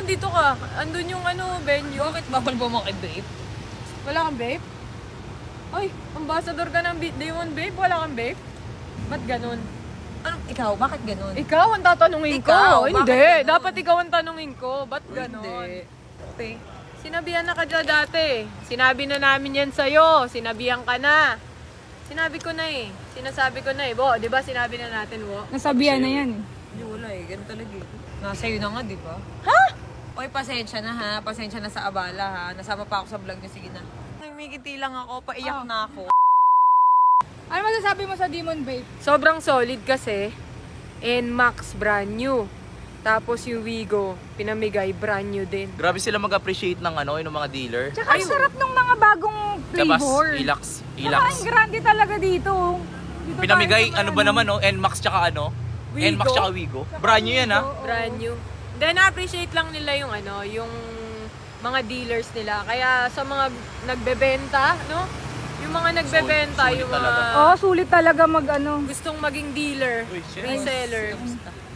nandito ka? Andun yung ano, venue. Bakit bawal ba maki-vape? Wala kang vape? Ay, ambassador ka ng Demon Vape? Wala kang vape? Ba't ganun? Anong ikaw? Bakit ganun? Ikaw ang tatanungin ko. Ikaw, Hindi, bakit ganun? dapat ikaw ang tanungin ko. Ba't ganun? Hindi. Okay. Sinabihan na ka dyan dati. Sinabi na namin yan sa'yo. Sinabihan ka na. Sinabi ko na eh. Sinasabi ko na eh. Bo, di ba sinabi na natin, Wo? Nasabihan na yan. Hindi, wala eh. Ganun talaga eh. Nasa iyo na nga, di ba? Ha? Oy, pasensya na ha. Pasensya na sa abala ha. Nasama pa ako sa vlog niyo. Sige na. Namimigiti lang ako. Paiyak na ako. Ano masasabi mo sa Demon Vape? Sobrang solid kasi. NMAX brand new. Tapos yung Wigo, pinamigay brand new din. Grabe sila mag-appreciate ng ano, yung mga dealer. Tsaka ang sarap ng mga bagong Labas, flavor. Ilax. Tsaka ang grande talaga dito. Dito Pinamigay, tayo sa ano ba naman, no? NMAX tsaka ano? Wigo. NMAX tsaka Wigo. Brand new yan, ha? Brand new. Then na-appreciate lang nila yung ano, yung mga dealers nila. Kaya sa mga nagbebenta, no? Yung mga nagbebenta, Sulit yung mga talaga. Oh, sulit talaga mag ano. gustong maging dealer, Uy, shit. reseller.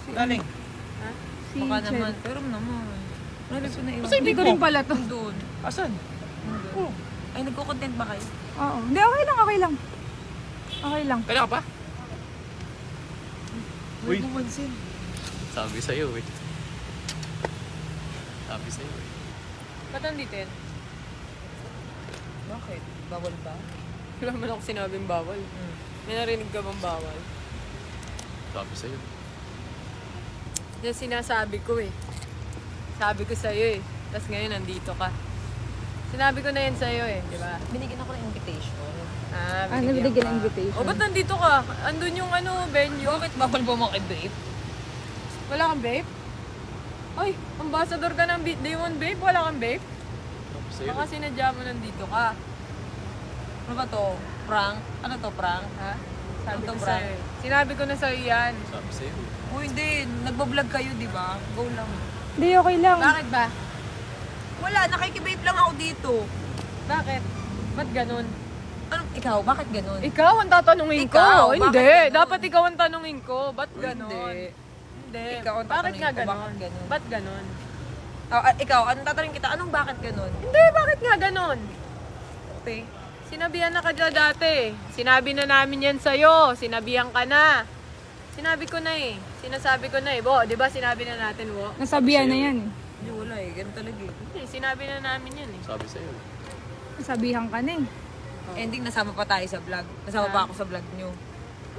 Galing. Si Baka Chad. naman. Pero naman. Marami ko na iwan. Hindi ko rin pala to. Doon. Asan? Ay, nagko-content ba kayo? Oo. Hindi, okay lang, okay lang. Okay lang. Kaya ka pa? Uy. May bumansin. Sabi sa'yo, eh. Sabi sa'yo, eh. Ba't nandito yan? Bakit? Bawal ba? Wala man ako sinabing bawal. May narinig ka bang bawal? Sabi sa'yo. Yan sinasabi ko eh. Sabi ko sa'yo eh. Tapos ngayon nandito ka. Sinabi ko na yan sa'yo eh, di ba? Binigyan ako ng invitation. Nabigyan ng invitation. O ba't nandito ka? Andun yung ano, venue. Bakit bawal ba maki-vape? Wala kang vape? Ay, ambassador ka ng Demon Vape? Wala kang vape? Sabi sa'yo, Baka eh. sinadya mo nandito ka. Ano ba to? Prank? Ano to, prank? Ha? Sabi Ano ko to, sa'yo eh. Sinabi ko na sa'yo yan. Sabi sa'yo, eh. Uy, hindi. Nagbablog kayo, di ba? Go lang. Hindi, okay lang. Bakit ba? Wala, nakikivape lang ako dito. Bakit? Ba't ganun? Anong ikaw? Bakit ganun? Ikaw ang tatanungin ko. Ikaw, Hindi. bakit ganun? Dapat ikaw ang tanungin ko. Ba't ganun? Hindi. Hindi. Ikaw ang Bakit tatanungin nga ko, ganun? bakit ganun? Ba't ganun? Ikaw, anong tatanungin kita? Anong bakit ganun? Hindi, bakit nga ganun? Okay. Sinabihan na ka dyan dati. Sinabi na namin yan sa'yo. Sinabihan ka na. Sinabi ko na eh. Sinasabi ko na eh. Bo, di ba sinabi na natin, Wo? Nasabihan na yan. Hindi, wala eh. Ganun talaga eh. Hindi, sinabi na namin yan eh. Sabi sa'yo, eh. Nasabihan ka na eh. Ending, nasama pa tayo sa vlog. Nasama pa ako sa vlog nyo.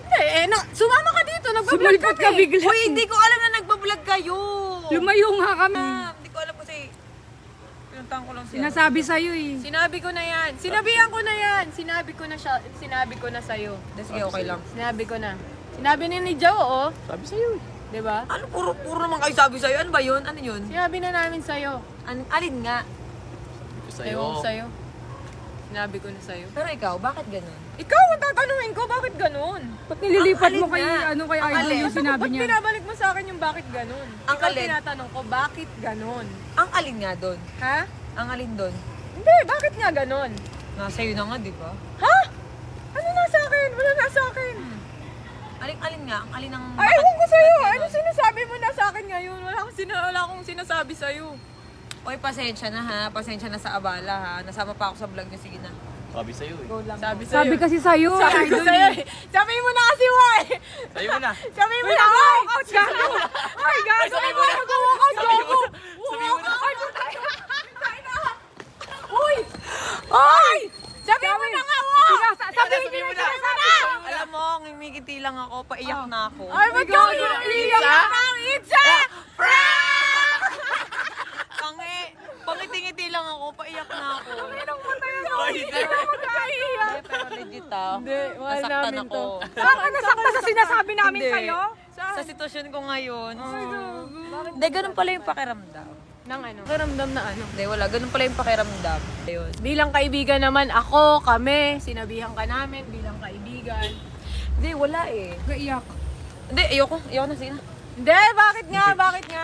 Hindi, sumama ka dito. Nagbablog Sumulpot ka kami. bigla. Uy, hindi ko alam na nagbablog kayo! Lumayo nga kami. Hindi ko alam kasi pinuntahan ko lang siya. Sinasabi sa'yo eh. Sinabi ko na yan. Sinabihan ko na yan. Sinabi ko na siya. Sinabi ko na sa'yo. Sige, okay lang. Sinabi ko na. Sinabi ni Joe, oo. Sabi sa'yo, eh. Di ba? Ano, puro naman kayo sabi sa'yo. Ano ba yun? Ano yun? Sinabi na namin sa'yo. Alin nga? Sabi sa'yo. Ewan ko sa'yo. Sinabi ko na sa'yo. Pero ikaw, bakit ganun? Ikaw ang tatanungin ko, bakit ganun? Ba't nililipat Ang mo alin kay, nga? ano, kay Ang Idol alin? yung sinabi Ba't niya? binabalik mo sa akin yung bakit ganun? Ang Ikaw alin? tinatanong ko, bakit ganun? Ang alin nga doon? Ha? Ang alin doon? Hindi, bakit nga ganun? Nasa iyo na nga, di ba? Ha? Ano nasa akin? Wala nasa akin. Alin nga? Ang alin ng... Ay, ewan ko sa'yo. bakit Ano ganun? sinasabi mo na sa akin ngayon? Wala akong sinasabi sa'yo. Oy, pasensya na ha. Pasensya na sa abala ha. Nasama pa ako sa vlog niyo. Sige na. Sabi sa'yo, eh. Sabi sa'yo. Sabi kasi sa'yo. Sabi ko Idol sa'yo eh. eh. Sabi mo na kasi, Woy! Sa'yo mo na. Sabi mo na, Woy! Gago! Ay, gago! Sabi mo na. Gago! Gago! Sabi mo na. Uy! Ay! Sabi mo na nga, Woy! Sabi mo na. Alam mo, ngimigiti lang ako. Paiyak na ako. Ay, ba't ka umiiyak ka? It's a Pangiti-ngiti lang ako. Paiyak na ako. Ay, hindi. Hindi, pero legit ah. Hindi, mahal Nasaktan namin ako. to. Saan ka nasakta sa sinasabi namin Hindi. sa'yo? Sa sitwasyon ko ngayon. Hindi, ganun pala yung pakiramdam. Nang ano? Karamdam na ano? Hindi, wala. Ganun pala yung pakiramdam. Ayun. Bilang kaibigan naman, ako, kami, sinabihan ka namin bilang kaibigan. Hindi, wala eh. Gaiyak. Hindi, ayoko. Ayoko na, sige na. Hindi, bakit nga? Bakit nga?